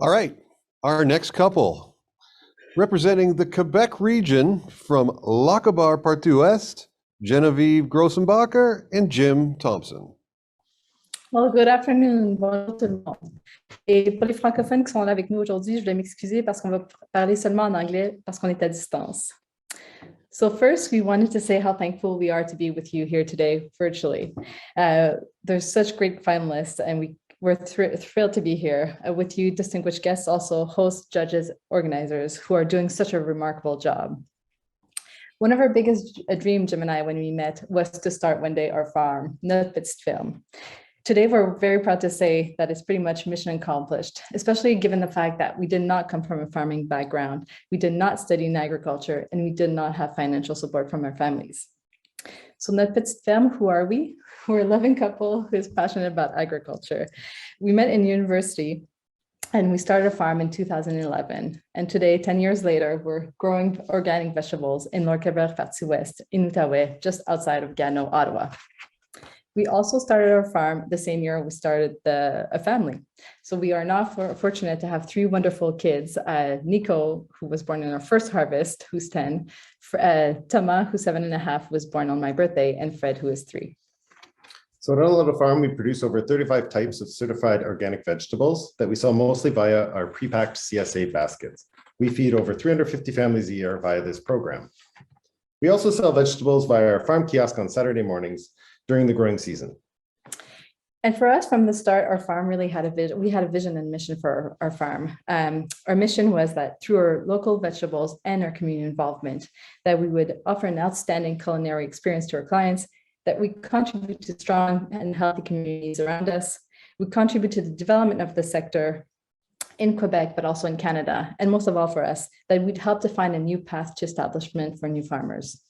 All right, our next couple, representing the Quebec region from Lochaber Partout Est, Geneviève Grossenbacher and Jim Thompson. Well, good afternoon. Bonjour tout le monde. Et pour les francophones qui sont là avec nous aujourd'hui, je voulais m'excuser parce qu'on va parler seulement en anglais parce qu'on est à distance. So first, we wanted to say how thankful we are to be with you here today virtually. There's such great finalists, and we're thrilled to be here with you, distinguished guests, also hosts, judges, organizers who are doing such a remarkable job. One of our biggest dreams, Jim and I, when we met, was to start one day our farm, Notre Petite Ferme. Today, we're very proud to say that it's pretty much mission accomplished, especially given the fact that we did not come from a farming background, we did not study in agriculture, and we did not have financial support from our families. So Notre Petite Ferme, who are we? We're a loving couple who is passionate about agriculture. We met in university and we started a farm in 2011. And today, 10 years later, we're growing organic vegetables in Lochaber Partout Est, in Outaouais, just outside of Gatineau, Ottawa. We also started our farm the same year we started a family. So we are now fortunate to have three wonderful kids, Nico, who was born in our first harvest, who's 10, Thomas, who's 7.5, was born on my birthday, and Fred, who is 3. So at our little farm, we produce over 35 types of certified organic vegetables that we sell mostly via our pre-packed CSA baskets. We feed over 350 families a year via this program. We also sell vegetables via our farm kiosk on Saturday mornings during the growing season. And for us, from the start, our farm really had a vision. We had a vision and mission for our farm. Our mission was that through our local vegetables and our community involvement, that we would offer an outstanding culinary experience to our clients, that we contribute to strong and healthy communities around us. We contribute to the development of the sector in Quebec, but also in Canada. And most of all for us, that we'd help to find a new path to establishment for new farmers.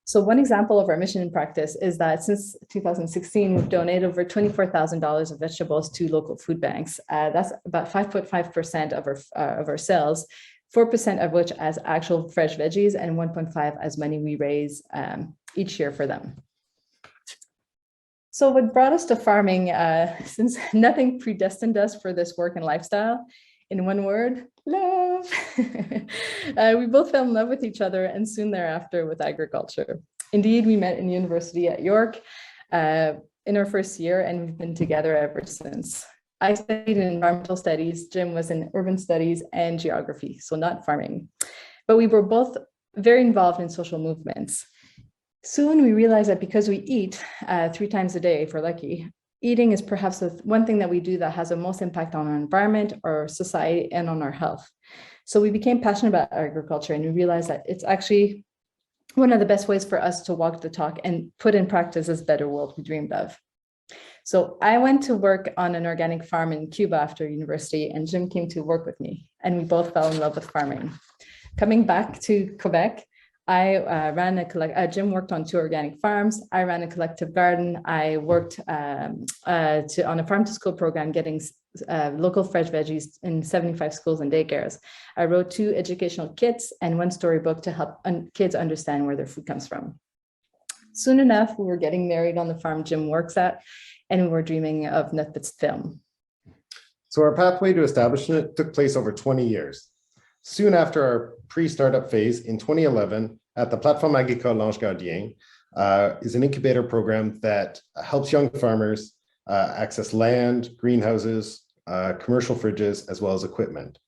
So one example of our mission in practice is that since 2016, we've donated over $24,000 of vegetables to local food banks. That's about 5.5% of our sales, 4% of which as actual fresh veggies, and 1.5 as money we raise each year for them. So what brought us to farming, since nothing predestined us for this work and lifestyle, in one word, love. We both fell in love with each other and soon thereafter with agriculture. Indeed, we met in university at York in our first year, and we've been together ever since. I studied in environmental studies, Jim was in urban studies and geography, so not farming. But we were both very involved in social movements. Soon we realized that because we eat 3 times a day, if we're lucky, eating is perhaps the one thing that we do that has the most impact on our environment, our society, and on our health. So we became passionate about agriculture, and we realized that it's actually one of the best ways for us to walk the talk and put in practice this better world we dreamed of. So I went to work on an organic farm in Cuba after university, and Jim came to work with me, and we both fell in love with farming. Coming back to Quebec, Jim worked on 2 organic farms. I ran a collective garden. I worked on a farm to school program, getting local fresh veggies in 75 schools and daycares. I wrote 2 educational kits and 1 storybook to help kids understand where their food comes from. Soon enough, we were getting married on the farm Jim works at, and we were dreaming of Notre Petite Ferme. So our pathway to establishment took place over 20 years. Soon after our pre-startup phase in 2011 at the Plateforme Agricole L'Ange Gardien is an incubator program that helps young farmers access land, greenhouses, commercial fridges, as well as equipment.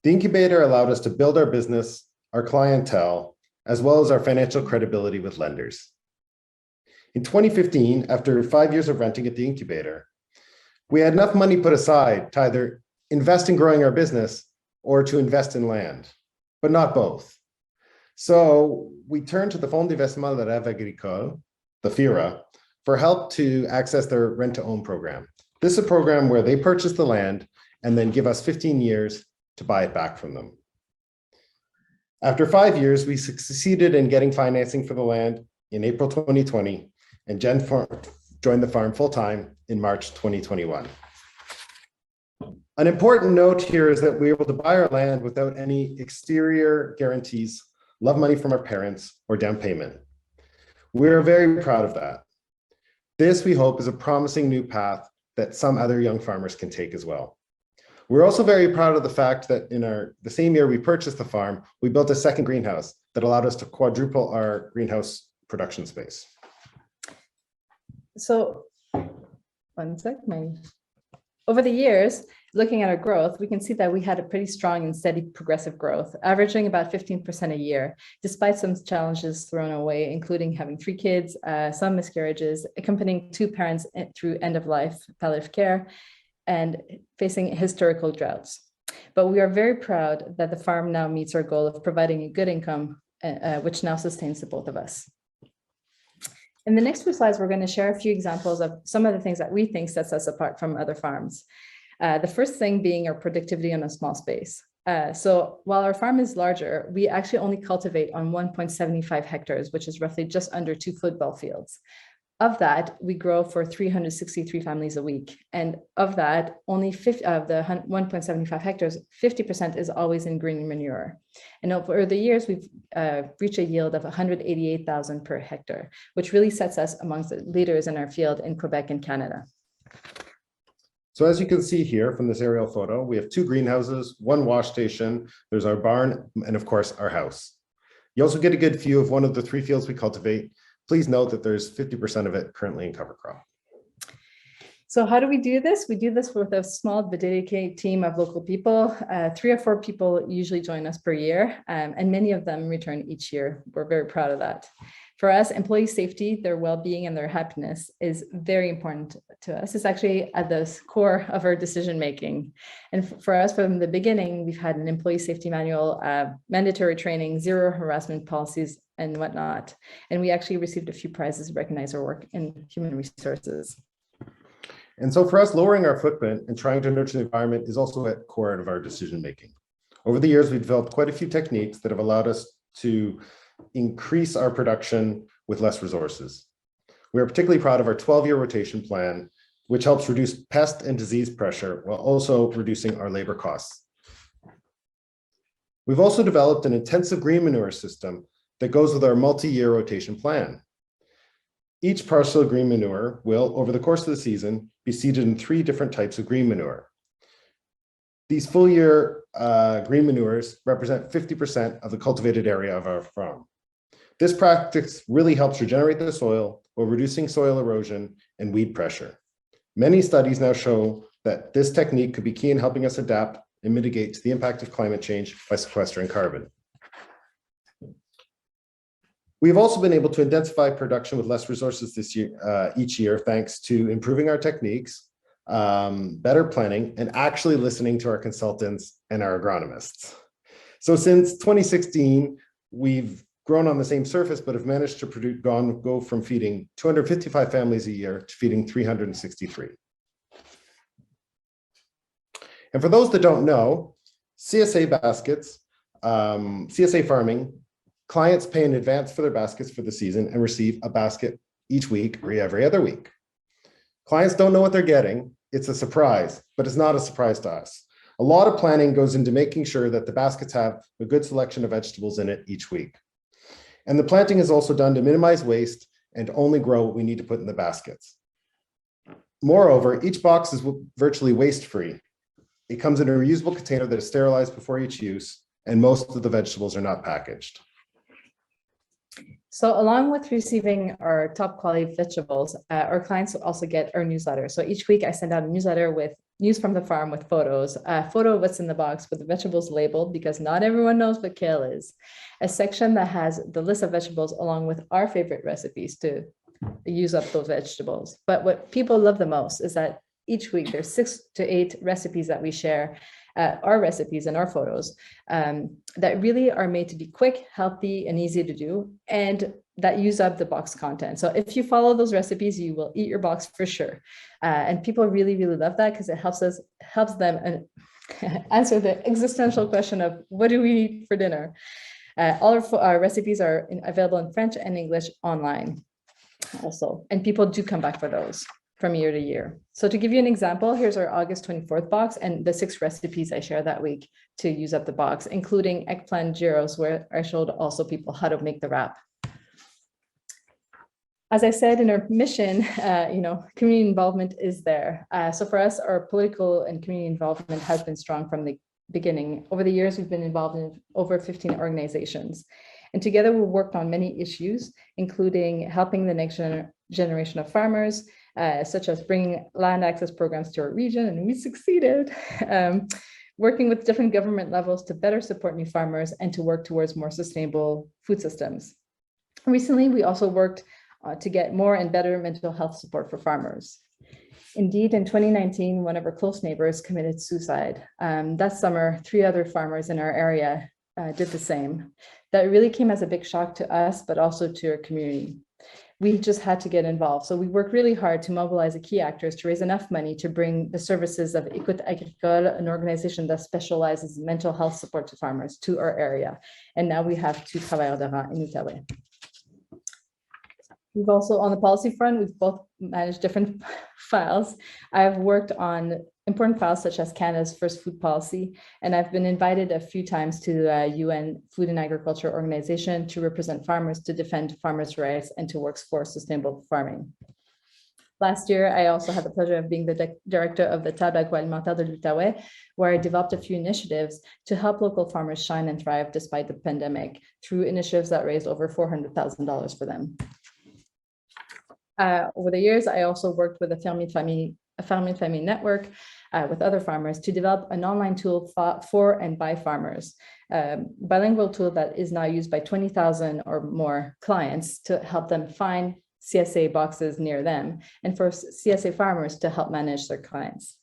The incubator allowed us to build our business, our clientele, as well as our financial credibility with lenders. In 2015, after 5 years of renting at the incubator, we had enough money put aside to either invest in growing our business or to invest in land, but not both. So we turned to the Fonds d'Investissement de Rêve Agricole, the FIRA, for help to access their rent-to-own program. This is a program where they purchase the land and then give us 15 years to buy it back from them. After 5 years, we succeeded in getting financing for the land in April 2020, and Jen joined the farm full-time in March 2021. An important note here is that we were able to buy our land without any exterior guarantees, love money from our parents, or down payment. We're very proud of that. This, we hope, is a promising new path that some other young farmers can take as well. We're also very proud of the fact that in the same year we purchased the farm, we built a second greenhouse that allowed us to quadruple our greenhouse production space. So, one sec, over the years, looking at our growth, we can see that we had a pretty strong and steady progressive growth, averaging about 15% a year, despite some challenges thrown away, including having 3 kids, some miscarriages, accompanying 2 parents through end-of-life palliative care, and facing historical droughts. But we are very proud that the farm now meets our goal of providing a good income, which now sustains the both of us. In the next few slides, we're going to share a few examples of some of the things that we think sets us apart from other farms. The first thing being our productivity on a small space. So while our farm is larger, we actually only cultivate on 1.75 hectares, which is roughly just under 2 football fields. Of that, we grow for 363 families a week. And of that, only 50 of the 1.75 hectares, 50% is always in green manure. And over the years, we've reached a yield of 188,000 per hectare, which really sets us amongst the leaders in our field in Quebec and Canada. So as you can see here from this aerial photo, we have 2 greenhouses, 1 wash station, there's our barn, and of course, our house. You also get a good view of one of the 3 fields we cultivate. Please note that there's 50% of it currently in cover crop. So how do we do this? We do this with a small but dedicated team of local people. 3 or 4 people usually join us per year, and many of them return each year. We're very proud of that. For us, employee safety, their well-being and their happiness is very important to us. It's actually at the core of our decision-making. And for us, from the beginning, we've had an employee safety manual, mandatory training, 0 harassment policies, and whatnot. And we actually received a few prizes to recognize our work in human resources. And so for us, lowering our footprint and trying to nurture the environment is also at the core of our decision-making. Over the years, we've developed quite a few techniques that have allowed us to increase our production with less resources. We are particularly proud of our 12-year rotation plan, which helps reduce pest and disease pressure while also reducing our labor costs. We've also developed an intensive green manure system that goes with our multi-year rotation plan. Each parcel of green manure will, over the course of the season, be seeded in 3 different types of green manure. These full year green manures represent 50% of the cultivated area of our farm. This practice really helps regenerate the soil while reducing soil erosion and weed pressure. Many studies now show that this technique could be key in helping us adapt and mitigate the impact of climate change by sequestering carbon. We've also been able to intensify production with less resources this year, each year, thanks to improving our techniques, better planning, and actually listening to our consultants and our agronomists. So since 2016, we've grown on the same surface, but have managed to go from feeding 255 families a year to feeding 363. And for those that don't know, CSA baskets, CSA farming, clients pay in advance for their baskets for the season and receive a basket each week or every other week. Clients don't know what they're getting. It's a surprise, but it's not a surprise to us. A lot of planning goes into making sure that the baskets have a good selection of vegetables in it each week. And the planting is also done to minimize waste and only grow what we need to put in the baskets. Moreover, each box is virtually waste-free. It comes in a reusable container that is sterilized before each use, and most of the vegetables are not packaged. So along with receiving our top quality vegetables, our clients also get our newsletter. So each week I send out a newsletter with news from the farm with photos, a photo of what's in the box with the vegetables labeled, because not everyone knows what kale is. A section that has the list of vegetables along with our favorite recipes to use up those vegetables. But what people love the most is that each week there's 6 to 8 recipes that we share, our recipes and our photos that really are made to be quick, healthy, and easy to do, and that use up the box content. So if you follow those recipes, you will eat your box for sure. And people really, really love that because it helps them answer the existential question of what do we eat for dinner? All of our recipes are available in French and English online also, and people do come back for those from year to year. So to give you an example, here's our August 24th box and the 6 recipes I shared that week to use up the box, including eggplant gyros, where I showed also people how to make the wrap. As I said in our mission, community involvement is there. So for us, our political and community involvement has been strong from the beginning. Over the years, we've been involved in over 15 organizations. And together we worked on many issues, including helping the next generation of farmers, such as bringing land access programs to our region, and we succeeded. Working with different government levels to better support new farmers and to work towards more sustainable food systems. Recently, we also worked to get more and better mental health support for farmers. Indeed, in 2019, one of our close neighbors committed suicide. That summer, 3 other farmers in our area did the same. That really came as a big shock to us, but also to our community. We just had to get involved. So we worked really hard to mobilize the key actors to raise enough money to bring the services of Écoute Agricole, an organization that specializes in mental health support to farmers, to our area. And now we have 2 travailleurs de rang in Outaouais. We've also, on the policy front, we've both managed different files. I've worked on important files such as Canada's first food policy, and I've been invited a few times to the UN Food and Agriculture Organization to represent farmers, to defend farmers' rights, and to work for sustainable farming. Last year, I also had the pleasure of being the director of the Table Agroalimentaire de l'Outaouais, where I developed a few initiatives to help local farmers shine and thrive despite the pandemic through initiatives that raised over $400,000 for them. Over the years, I also worked with a family network with other farmers to develop an online tool for and by farmers, bilingual tool that is now used by 20,000 or more clients to help them find CSA boxes near them, and for CSA farmers to help manage their clients.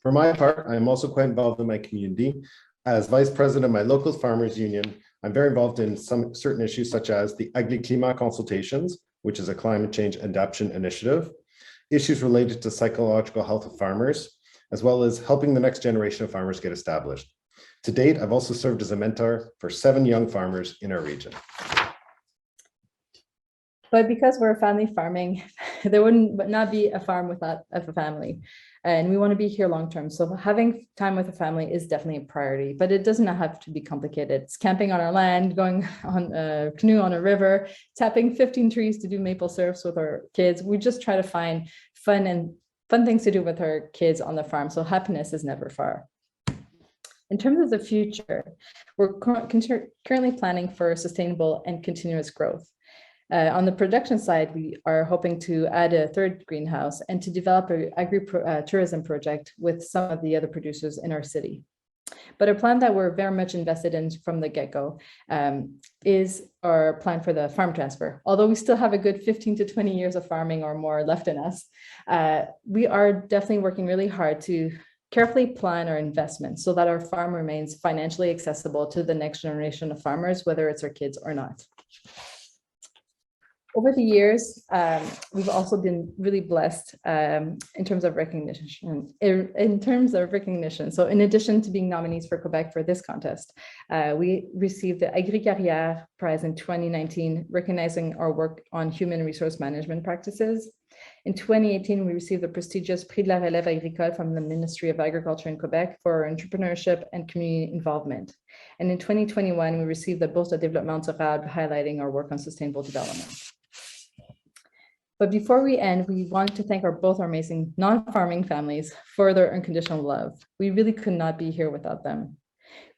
For my part, I'm also quite involved in my community. As vice president of my local farmers union, I'm very involved in some certain issues such as the Agri-Climat consultations, which is a climate change adaptation initiative, issues related to psychological health of farmers, as well as helping the next generation of farmers get established. To date, I've also served as a mentor for 7 young farmers in our region. But because we're family farming, there would not be a farm without a family. And we want to be here long term. So having time with a family is definitely a priority, but it does not have to be complicated. It's camping on our land, going on a canoe on a river, tapping 15 trees to do maple syrups with our kids. We just try to find fun things to do with our kids on the farm. So happiness is never far. In terms of the future, we're currently planning for sustainable and continuous growth. On the production side, we are hoping to add a 3rd greenhouse and to develop an agri-tourism project with some of the other producers in our city. But a plan that we're very much invested in from the get-go is our plan for the farm transfer. Although we still have a good 15 to 20 years of farming or more left in us, we are definitely working really hard to carefully plan our investments so that our farm remains financially accessible to the next generation of farmers, whether it's our kids or not. Over the years, we've also been really blessed in terms of recognition. So in addition to being nominees for Quebec for this contest, we received the Agri-Carrière Prize in 2019, recognizing our work on human resource management practices. In 2018, we received the prestigious Prix de la Relève Agricole from the Ministry of Agriculture in Quebec for our entrepreneurship and community involvement. And in 2021, we received the Bourse de Développement Durable, highlighting our work on sustainable development. But before we end, we want to thank both our amazing non-farming families for their unconditional love. We really could not be here without them.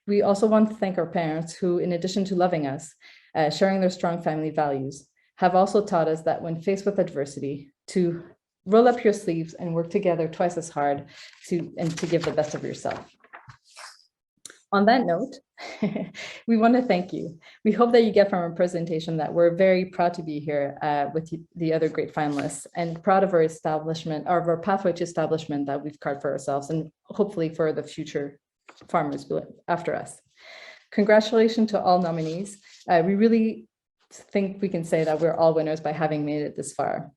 We also want to thank our parents who, in addition to loving us, sharing their strong family values, have also taught us that when faced with adversity, to roll up your sleeves and work together twice as hard to give the best of yourself. On that note, we want to thank you. We hope that you get from our presentation that we're very proud to be here with the other great finalists and proud of our establishment, of our pathway to establishment that we've carved for ourselves and hopefully for the future farmers after us. Congratulations to all nominees. We really think we can say that we're all winners by having made it this far.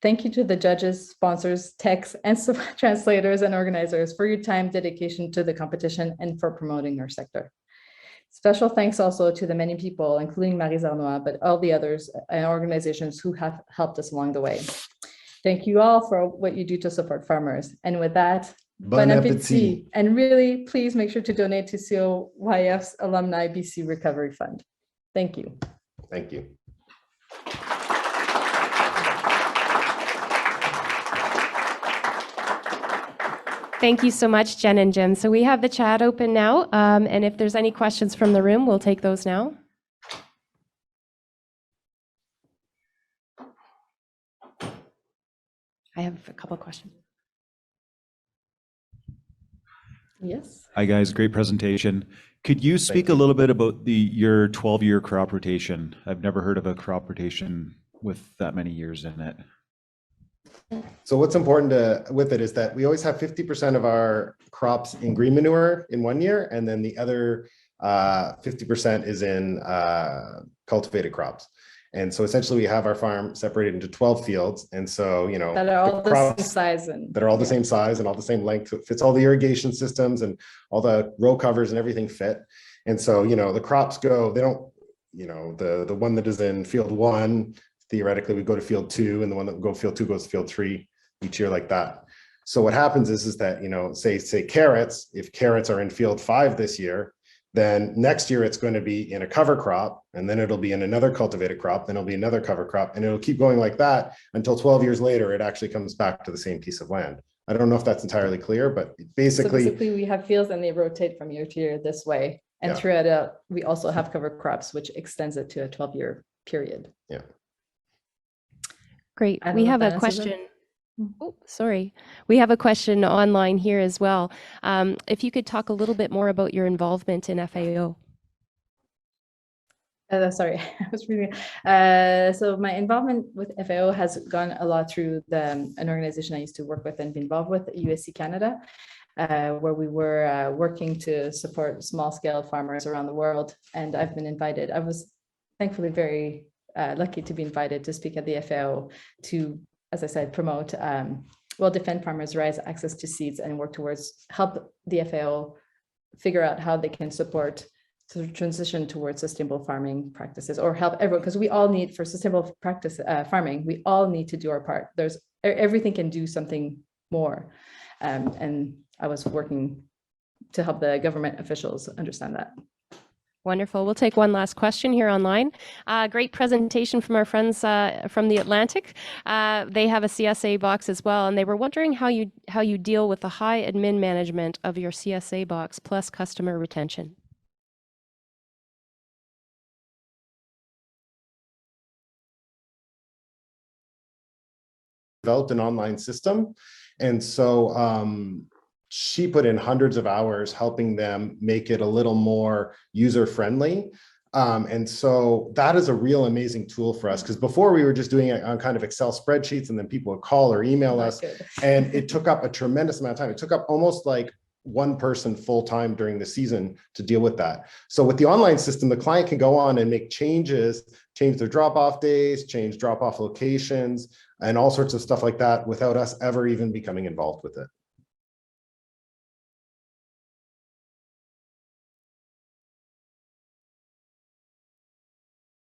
Thank you to the judges, sponsors, techs, and translators and organizers for your time, dedication to the competition, and for promoting our sector. Special thanks also to the many people, including Marie Zarnois, but all the others and organizations who have helped us along the way. Thank you all for what you do to support farmers. And with that, bon appétit. And really, please make sure to donate to COYF's Alumni BC Recovery Fund. Thank you. Thank you. Thank you so much, Jen and Jim. So we have the chat open now, and if there's any questions from the room, we'll take those now. I have a couple of questions. Yes. Hi guys, great presentation. Could you speak a little bit about your 12-year crop rotation? I've never heard of a crop rotation with that many years in it. So what's important with it is that we always have 50% of our crops in green manure in 1 year, and then the other 50% is in cultivated crops. And so essentially we have our farm separated into 12 fields. And so, you know, That are all the same size that are all the same size and all the same length. It fits all the irrigation systems and all the row covers and everything fit. And so, you know, the crops go, they don't, you know, the one that is in field 1, theoretically we go to field 2, and the one that will go field 2 goes to field 3 each year like that. So what happens is that, you know, say carrots, if carrots are in field 5 this year, then next year it's going to be in a cover crop, and then it'll be in another cultivated crop, then it'll be another cover crop, and it'll keep going like that until 12 years later, it actually comes back to the same piece of land. I don't know if that's entirely clear, but basically we have fields and they rotate from year to year this way. And throughout it, we also have cover crops, which extends it to a 12-year period. Yeah. Great. We have a question. Oh, sorry. We have a question online here as well. If you could talk a little bit more about your involvement in FAO. Sorry, I was reading. So my involvement with FAO has gone a lot through an organization I used to work with and be involved with, USC Canada, where we were working to support small-scale farmers around the world. And I've been invited. I was thankfully very lucky to be invited to speak at the FAO to, as I said, promote, defend farmers' rights, access to seeds, and work towards help the FAO figure out how they can support the transition towards sustainable farming practices, or help everyone, because we all need, for sustainable practice farming, we all need to do our part. Everything can do something more. And I was working to help the government officials understand that. Wonderful. We'll take one last question here online. Great presentation from our friends from the Atlantic. They have a CSA box as well, and they were wondering how you deal with the high admin management of your CSA box plus customer retention. Developed an online system, and so she put in hundreds of hours helping them make it a little more user-friendly. And so that is a real amazing tool for us, because before we were just doing it on kind of Excel spreadsheets, and then people would call or email us, and it took up a tremendous amount of time. It took up almost like one person full-time during the season to deal with that. So with the online system, the client can go on and make changes, change their drop-off days, change drop-off locations, and all sorts of stuff like that without us ever even becoming involved with it.